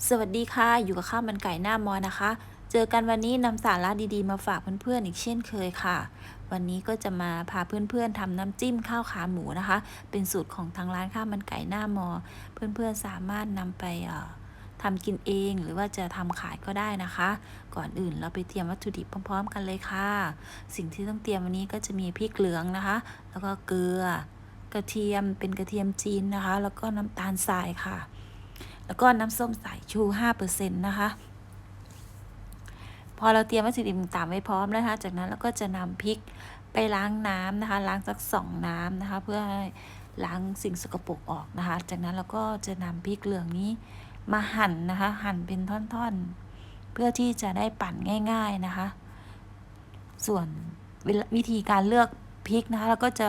สวัสดีค่ะอยู่กับข้าวมันไก่หน้ามอนะคะเจอกันวันนี้นำสาระดีๆมาฝากเพื่อนๆอีกเช่นเคยค่ะวันนี้ก็จะมาพาเพื่อนๆทำน้ำจิ้มข้าวขาหมูนะคะเป็นสูตรของทางร้านข้าวมันไก่หน้ามอเพื่อนๆสามารถนำไปทำกินเองหรือว่าจะทำขายก็ได้นะคะก่อนอื่นเราไปเตรียมวัตถุดิบพร้อมๆกันเลยค่ะสิ่งที่ต้องเตรียมวันนี้ก็จะมีพริกเหลืองนะคะแล้วก็เกลือกระเทียมเป็นกระเทียมจีนนะคะแล้วก็น้ำตาลทรายค่ะแล้วก็น้ำส้มสายชู 5% นะคะพอเราเตรียมวัตถุดิบต่างๆไว้พร้อมแล้วนะคะจากนั้นเราก็จะนำพริกไปล้างน้ำนะคะล้างสัก2น้ำนะคะเพื่อให้ล้างสิ่งสกปรกออกนะคะจากนั้นเราก็จะนำพริกเหลืองนี้มาหั่นนะคะหั่นเป็นท่อนๆเพื่อที่จะได้ปั่นง่ายๆนะคะส่วนวิธีการเลือกพริกนะคะเราก็จะ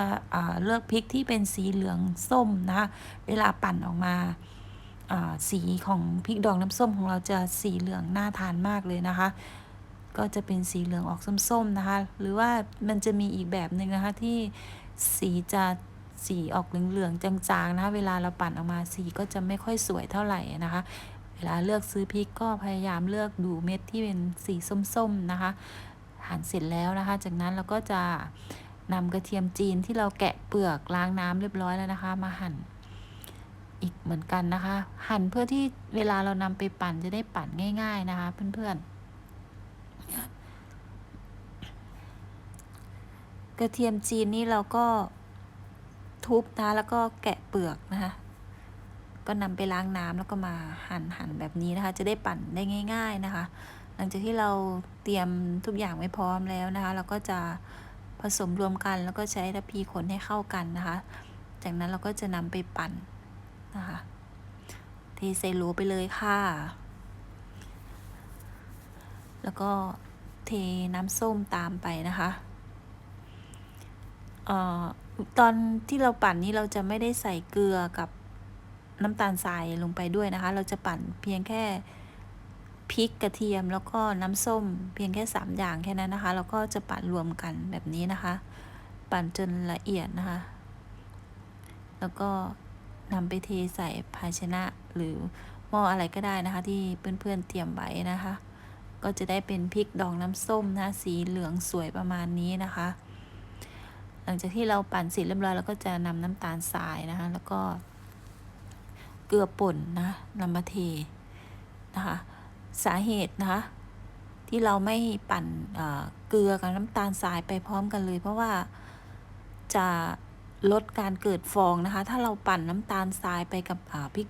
เลือกพริกที่เป็นสีเหลืองส้มนะคะเวลาปั่นออกมาสีของพริกดองน้ำส้มของเราจะสีเหลืองน่าทานมากเลยนะคะก็จะเป็นสีเหลืองออกส้มๆนะคะหรือว่ามันจะมีอีกแบบหนึ่งนะคะที่สีออกเหลืองๆจางๆนะคะเวลาเราปั่นออกมาสีก็จะไม่ค่อยสวยเท่าไหร่นะคะเวลาเลือกซื้อพริกก็พยายามเลือกดูเม็ดที่เป็นสีส้มๆนะคะหั่นเสร็จแล้วนะคะจากนั้นเราก็จะนำกระเทียมจีนที่เราแกะเปลือกล้างน้ำเรียบร้อยแล้วนะคะมาหั่นอีกเหมือนกันนะคะหั่นเพื่อที่เวลาเรานำไปปั่นจะได้ปั่นง่ายๆนะคะเพื่อนๆกระเทียมจีนนี่เราก็ทุบนะแล้วก็แกะเปลือกนะคะก็นำไปล้างน้ำแล้วก็มาหั่นแบบนี้นะคะจะได้ปั่นได้ง่ายๆนะคะหลังจากที่เราเตรียมทุกอย่างไว้พร้อมแล้วนะคะเราก็จะผสมรวมกันแล้วก็ใช้ทัพพีคนให้เข้ากันนะคะจากนั้นเราก็จะนำไปปั่นนะคะเทใส่โหลไปเลยค่ะแล้วก็เทน้ำส้มตามไปนะคะตอนที่เราปั่นนี้เราจะไม่ได้ใส่เกลือกับน้ำตาลทรายลงไปด้วยนะคะเราจะปั่นเพียงแค่พริกกระเทียมแล้วก็น้ำส้มเพียงแค่3อย่างแค่นั้นนะคะแล้วก็จะปั่นรวมกันแบบนี้นะคะปั่นจนละเอียดนะคะแล้วก็นำไปเทใส่ภาชนะหรือหม้ออะไรก็ได้นะคะที่เพื่อนๆเตรียมไว้นะคะก็จะได้เป็นพริกดองน้ำส้มนะสีเหลืองสวยประมาณนี้นะคะหลังจากที่เราปั่นเสร็จเรียบร้อยแล้วก็จะนำน้ำตาลทรายนะคะแล้วก็เกลือป่นนะนำมาเทนะคะสาเหตุนะคะที่เราไม่ปั่นเกลือกับน้ำตาลทรายไปพร้อมกันเลยเพราะว่าจะลดการเกิดฟองนะคะถ้าเราปั่นน้ำตาลทรายไปกับพริก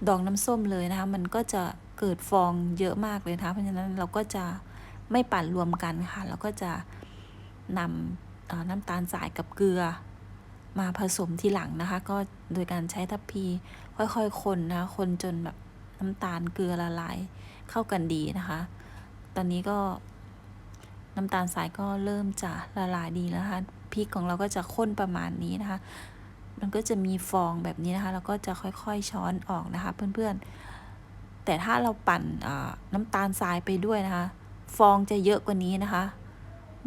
ดองน้ำส้มเลยนะคะมันก็จะเกิดฟองเยอะมากเลยนะคะเพราะฉะนั้นเราก็จะไม่ปั่นรวมกันค่ะเราก็จะนำน้ำตาลทรายกับเกลือมาผสมทีหลังนะคะก็โดยการใช้ทัพพีค่อยๆคนนะคนจนแบบน้ำตาลเกลือละลายเข้ากันดีนะคะตอนนี้ก็น้ำตาลทรายก็เริ่มจะละลายดีแล้วนะคะพริกของเราก็จะข้นประมาณนี้นะคะมันก็จะมีฟองแบบนี้นะคะแล้วก็จะค่อยๆช้อนออกนะคะเพื่อนๆแต่ถ้าเราปั่นน้ำตาลทรายไปด้วยนะคะฟองจะเยอะกว่านี้นะคะ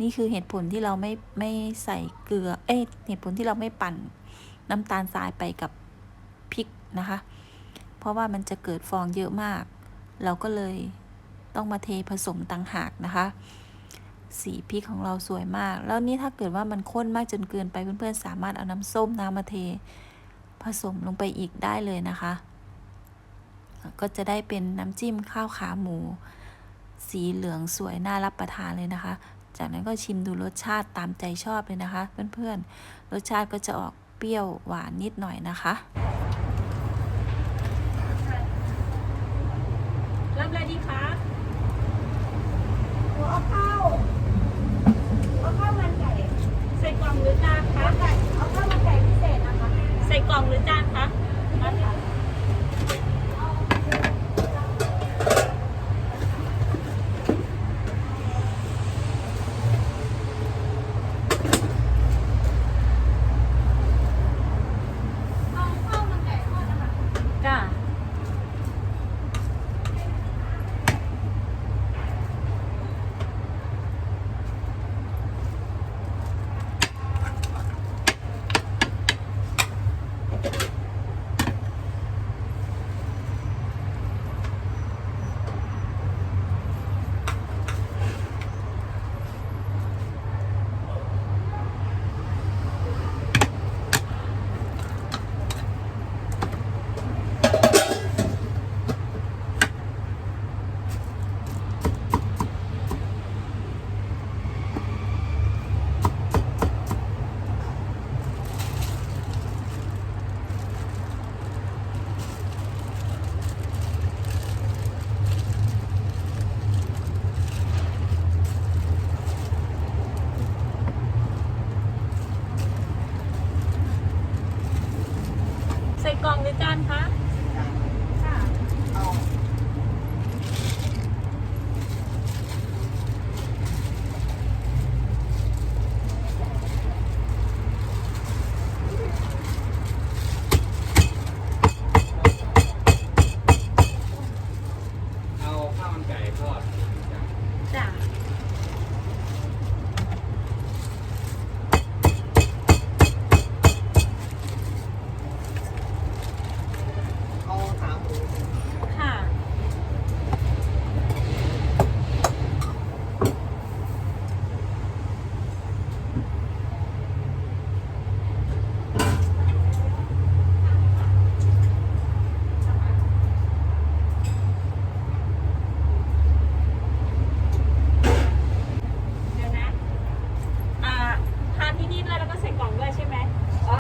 นี่คือเหตุผลที่เราไม่ใส่เกลือเหตุผลที่เราไม่ปั่นน้ำตาลทรายไปกับพริกนะคะเพราะว่ามันจะเกิดฟองเยอะมากเราก็เลยต้องมาเทผสมต่างหากนะคะสีพริกของเราสวยมากแล้วนี่ถ้าเกิดว่ามันข้นมากจนเกินไปเพื่อนๆสามารถเอาน้ำส้มน้ำมาเทผสมลงไปอีกได้เลยนะคะก็จะได้เป็นน้ำจิ้มข้าวขาหมูสีเหลืองสวยน่ารับประทานเลยนะคะจากนั้นก็ชิมดูรสชาติตามใจชอบเลยนะคะเพื่อนๆรสชาติก็จะออกเปรี้ยวหวานนิดหน่อยนะคะรับอะไรดีคะเอาข้าวมันไก่ใส่กล่องหรือจานคะ เอาข้าวมันไก่พิเศษนะคะ ใส่กล่องหรือจานคะมาค่ะเอาข้าว รือจานคะค่ะ เอาข้าวมันไก่ทอดจ้ะ จ้ะ เอาขาหมู ค่ะ เดี๋ยวนะ ทานที่นี่ด้วยแล้วก็ใส่กล่องด้วยใช่ไหม ขอ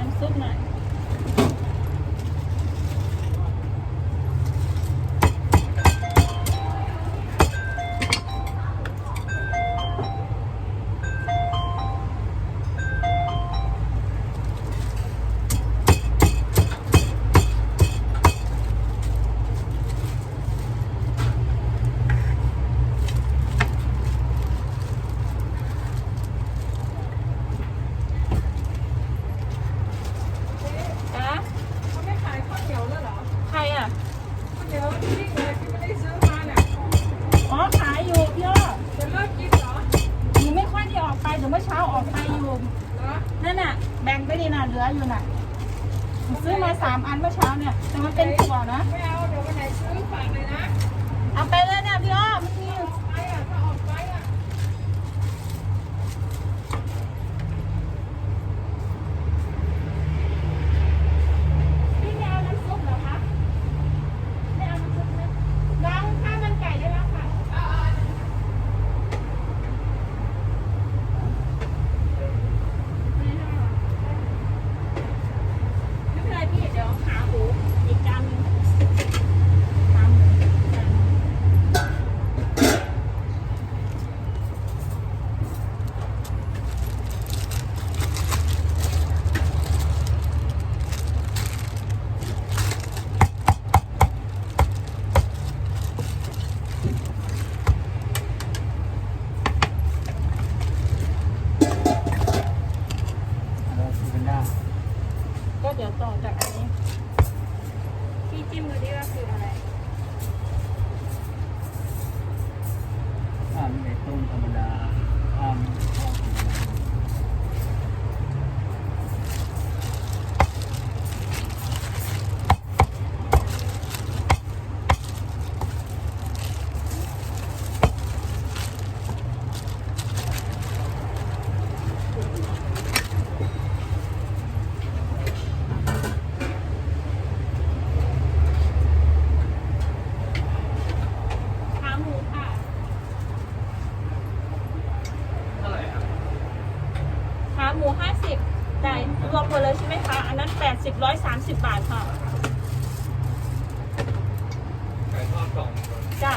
น้ำซุปหน่อย จ๊ะ เขาไม่ขายข้าวเหนียวแล้วเหรอ ใครอ่ะ ข้าวเหนียวที่เลยที่ไม่ได้ซื้อมาเนี่ย อ๋อ ขายอยู่พี่อ้อ จะเลิกกินเหรอ หนูไม่ค่อยได้ออกไปเดี๋ยวเมื่อเช้าออกไปอยู่ เหรอ นั่นน่ะ แบ่งไปดีน่ะเหลืออยู่น่ะหนูซื้อมา3 อันเมื่อเช้าเนี่ย แต่มันเป็นถั่วนะ ไม่เอาเดี๋ยววันไหนซื้อฝากเลยนะ เอาไปเลยเนี่ยพี่อ้อมันมี ไปอ่ะถ้าออกไปอ่ะ พี่ไม่เอาน้ำซุปเหรอคะไม่เอาน้ำซุปนะลองข้าวมันไก่ได้แล้วค่ะไม่เป็นไรพี่เดี๋ยวขาหมูอีกจานหนึงขาหมูจานหนึ่ง แล้วคือเป็นหน้า ก็เดี๋ยวต่อจากอันนี้พี่จิ้มดูดิว่าคืออะไร ข้าวมันไก่ต้มธรรมดาข้าวมันทอดธรรมดา ขาหมูค่ะ เท่าไหร่ครับ ขาหมู50จ่ายรวมหมดเลยใช่ไหมคะ อันนั้น80 130 บาทค่ะ ไก่ทอดกล่อง จ้า